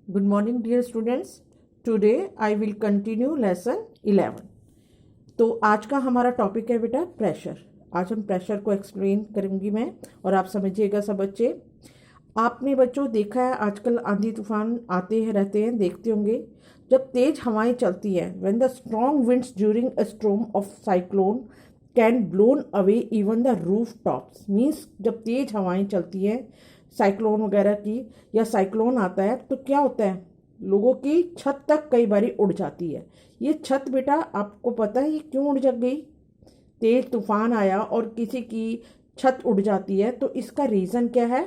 Good morning, dear students. Today I will continue lesson 11. तो आज का हमारा टॉपिक है बेटा प्रेशर। आज हम प्रेशर को एक्सप्लेन करूंगी मैं और आप समझिएगा सब बच्चे। आपने बच्चों देखा है आजकल आंधी तूफान आते हैं रहते हैं, देखते होंगे। जब तेज हवाएं चलती हैं, when the strong winds during a storm of cyclone can blown away even the roof tops. Means जब तेज हवाएं चलती हैं साइक्लोन वगैरह की, या साइक्लोन आता है तो क्या होता है, लोगों की छत तक कई बारी उड़ जाती है। ये छत बेटा आपको पता है ये क्यों उड़ जा गई? तेज तूफान आया और किसी की छत उड़ जाती है तो इसका रीज़न क्या है?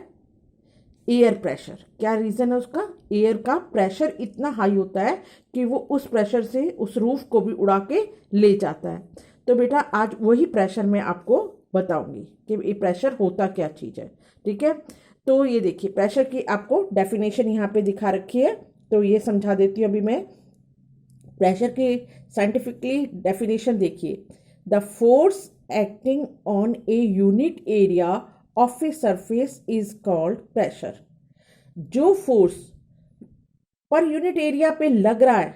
Air pressure. क्या रीज़न है उसका? एयर का प्रेशर इतना हाई होता है कि वो उस प्रेशर से उस रूफ को भी उड़ा के ले जाता है। तो बेटा आज वही प्रेशर मैं आपको बताऊंगी कि ये प्रेशर होता क्या चीज़ है। ठीक है, तो ये देखिए प्रेशर की आपको डेफिनेशन यहाँ पे दिखा रखी है, तो ये समझा देती हूँ अभी मैं। प्रेशर की साइंटिफिकली डेफिनेशन देखिए, the force acting on a unit area of a surface is called pressure. जो फोर्स पर यूनिट एरिया पे लग रहा है,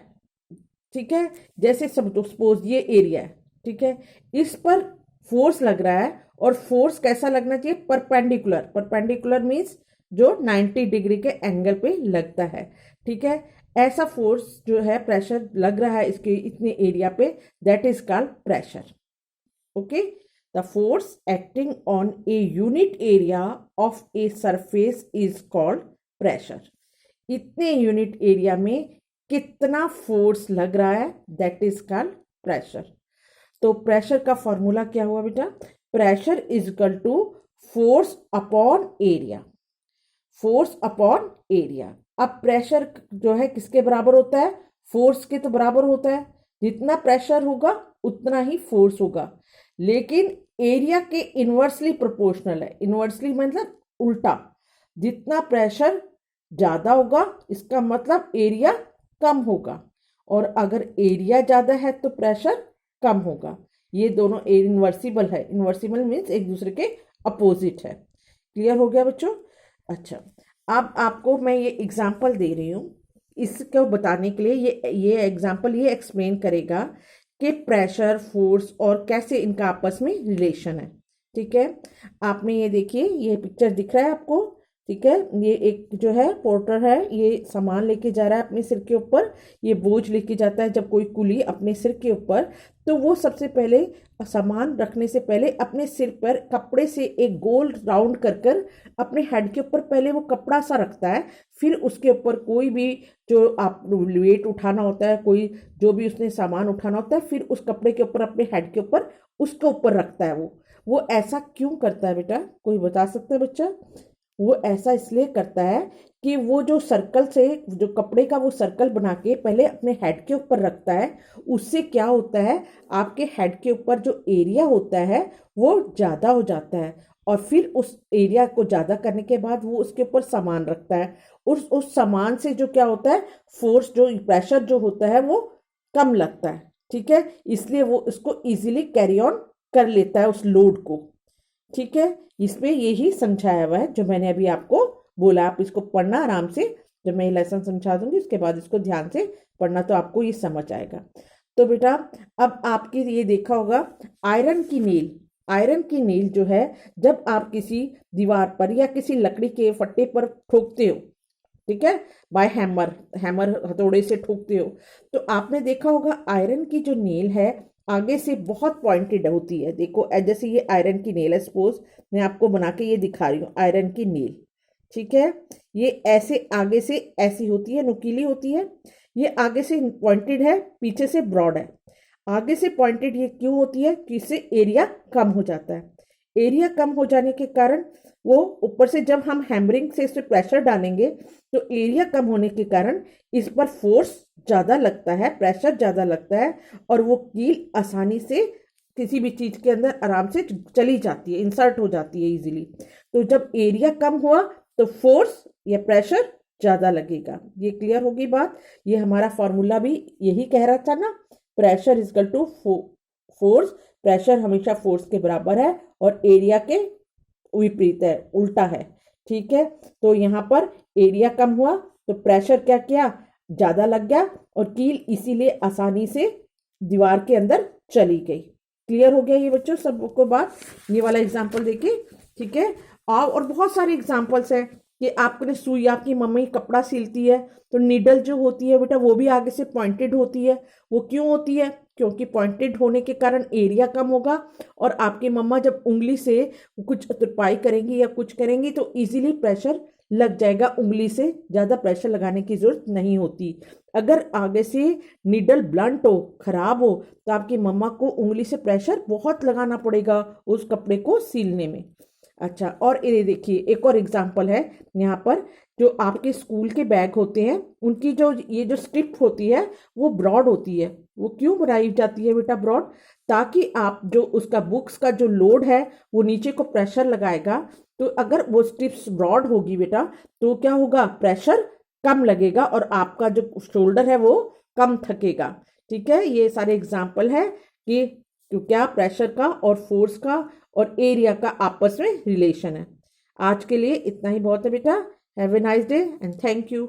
ठीक है, जैसे सपोज ये एरिया है, ठीक है, इस पर फोर्स लग रहा है और फोर्स कैसा लगना चाहिए? परपेंडिकुलर। परपेंडिकुलर मीन्स जो 90 डिग्री के एंगल पे लगता है। ठीक है, ऐसा फोर्स जो है प्रेशर लग रहा है इसके इतने एरिया पे, that is called pressure. Okay, the force acting on a unit area of a surface is called pressure. इतने यूनिट एरिया में कितना फोर्स लग रहा है, दैट इज कॉल्ड प्रेशर। तो प्रेशर का फॉर्मूला क्या हुआ बेटा? Pressure is equal to force upon area. Force upon area. अब प्रेशर जो है किसके बराबर होता है? फोर्स के तो बराबर होता है। जितना प्रेशर होगा उतना ही फोर्स होगा, लेकिन एरिया के इन्वर्सली प्रोपोर्शनल है। इन्वर्सली मतलब उल्टा। जितना प्रेशर ज्यादा होगा इसका मतलब एरिया कम होगा, और अगर एरिया ज्यादा है तो प्रेशर कम होगा। ये दोनों इन्वर्सिबल है। इन्वर्सिबल मीन्स एक दूसरे के अपोजिट है। क्लियर हो गया बच्चों? अच्छा, अब आपको मैं ये एग्जाम्पल दे रही हूँ इसको बताने के लिए। ये एग्जाम्पल ये एक्सप्लेन करेगा कि प्रेशर, फोर्स और कैसे इनका आपस में रिलेशन है। ठीक है, आपने ये देखिए ये पिक्चर दिख रहा है आपको। ठीक है, ये एक जो है पोर्टर है, ये सामान लेके जा रहा है अपने सिर के ऊपर। ये बोझ लेके जाता है जब कोई कुली अपने सिर के ऊपर, तो वो सबसे पहले सामान रखने से पहले अपने सिर पर कपड़े से एक गोल राउंड कर कर अपने हेड के ऊपर पहले वो कपड़ा सा रखता है। फिर उसके ऊपर कोई भी जो आप वेट उठाना होता है, कोई जो भी उसने सामान उठाना होता है, फिर उस कपड़े के ऊपर अपने हेड के ऊपर उसके ऊपर रखता है। वो ऐसा क्यों करता है बेटा? कोई बता सकता है बच्चा? वो ऐसा इसलिए करता है कि वो जो सर्कल से जो कपड़े का वो सर्कल बना के पहले अपने हेड के ऊपर रखता है। उससे क्या होता है, आपके हेड के ऊपर जो एरिया होता है वो ज़्यादा हो जाता है, और फिर उस एरिया को ज़्यादा करने के बाद वो उसके ऊपर सामान रखता है। उस सामान से जो क्या होता है, फोर्स जो प्रेशर जो होता है वो कम लगता है। ठीक है, इसलिए वो इसको इजीली कैरी ऑन कर लेता है उस लोड को। ठीक है, इसमें यही समझाया हुआ है जो मैंने अभी आपको बोला। आप इसको पढ़ना आराम से, जब मैं ये लेसन समझा दूंगी उसके बाद इसको ध्यान से पढ़ना तो आपको ये समझ आएगा। तो बेटा अब आपकी ये देखा होगा आयरन की नील। आयरन की नील जो है, जब आप किसी दीवार पर या किसी लकड़ी के फट्टे पर ठोकते हो, ठीक है, बाय हैमर, हैमर हथौड़े से ठोकते हो, तो आपने देखा होगा आयरन की जो नेल है आगे से बहुत पॉइंटेड होती है। देखो जैसे ये आयरन की नेल है, सपोज मैं आपको बना के ये दिखा रही हूँ आयरन की नेल। ठीक है, ये ऐसे आगे से ऐसी होती है, नुकीली होती है। ये आगे से पॉइंटेड है, पीछे से ब्रॉड है। आगे से पॉइंटेड ये क्यों होती है? कि इससे एरिया कम हो जाता है। एरिया कम हो जाने के कारण वो ऊपर से जब हम हैमरिंग से इस पर प्रेशर डालेंगे तो एरिया कम होने के कारण इस पर फोर्स ज़्यादा लगता है, प्रेशर ज़्यादा लगता है, और वो कील आसानी से किसी भी चीज़ के अंदर आराम से चली जाती है, इंसर्ट हो जाती है इजीली। तो जब एरिया कम हुआ तो फोर्स या प्रेशर ज़्यादा लगेगा। ये क्लियर होगी बात? ये हमारा फॉर्मूला भी यही कह रहा था ना, pressure is equal to force. प्रेशर हमेशा फोर्स के बराबर है और एरिया के विपरीत है, उल्टा है। ठीक है, तो यहाँ पर एरिया कम हुआ तो प्रेशर क्या किया, ज़्यादा लग गया और कील इसीलिए आसानी से दीवार के अंदर चली गई। क्लियर हो गया ये बच्चों सबको बात, ये वाला एग्जाम्पल देखिए, ठीक है। और बहुत सारे एग्जाम्पल्स हैं कि आपने सुई, आपकी मम्मी कपड़ा सिलती है तो नीडल जो होती है बेटा वो भी आगे से पॉइंटेड होती है। वो क्यों होती है, क्योंकि पॉइंटेड होने के कारण एरिया कम होगा और आपकी मम्मा जब उंगली से कुछ तुरपाई करेंगी या कुछ करेंगी तो इजीली प्रेशर लग जाएगा, उंगली से ज़्यादा प्रेशर लगाने की ज़रूरत नहीं होती। अगर आगे से नीडल ब्लंट हो, खराब हो, तो आपकी मम्मा को उंगली से प्रेशर बहुत लगाना पड़ेगा उस कपड़े को सीलने में। अच्छा, और ये देखिए एक और एग्जांपल है यहाँ पर, जो आपके स्कूल के बैग होते हैं उनकी जो ये जो स्ट्रिप होती है वो ब्रॉड होती है। वो क्यों बनाई जाती है बेटा ब्रॉड, ताकि आप जो उसका बुक्स का जो लोड है वो नीचे को प्रेशर लगाएगा। तो अगर वो स्ट्रिप्स ब्रॉड होगी बेटा तो क्या होगा, प्रेशर कम लगेगा और आपका जो शोल्डर है वो कम थकेगा। ठीक है, ये सारे एग्जाम्पल है कि क्या प्रेशर का और फोर्स का और एरिया का आपस में रिलेशन है। आज के लिए इतना ही बहुत है बेटा। Have a nice day and thank you.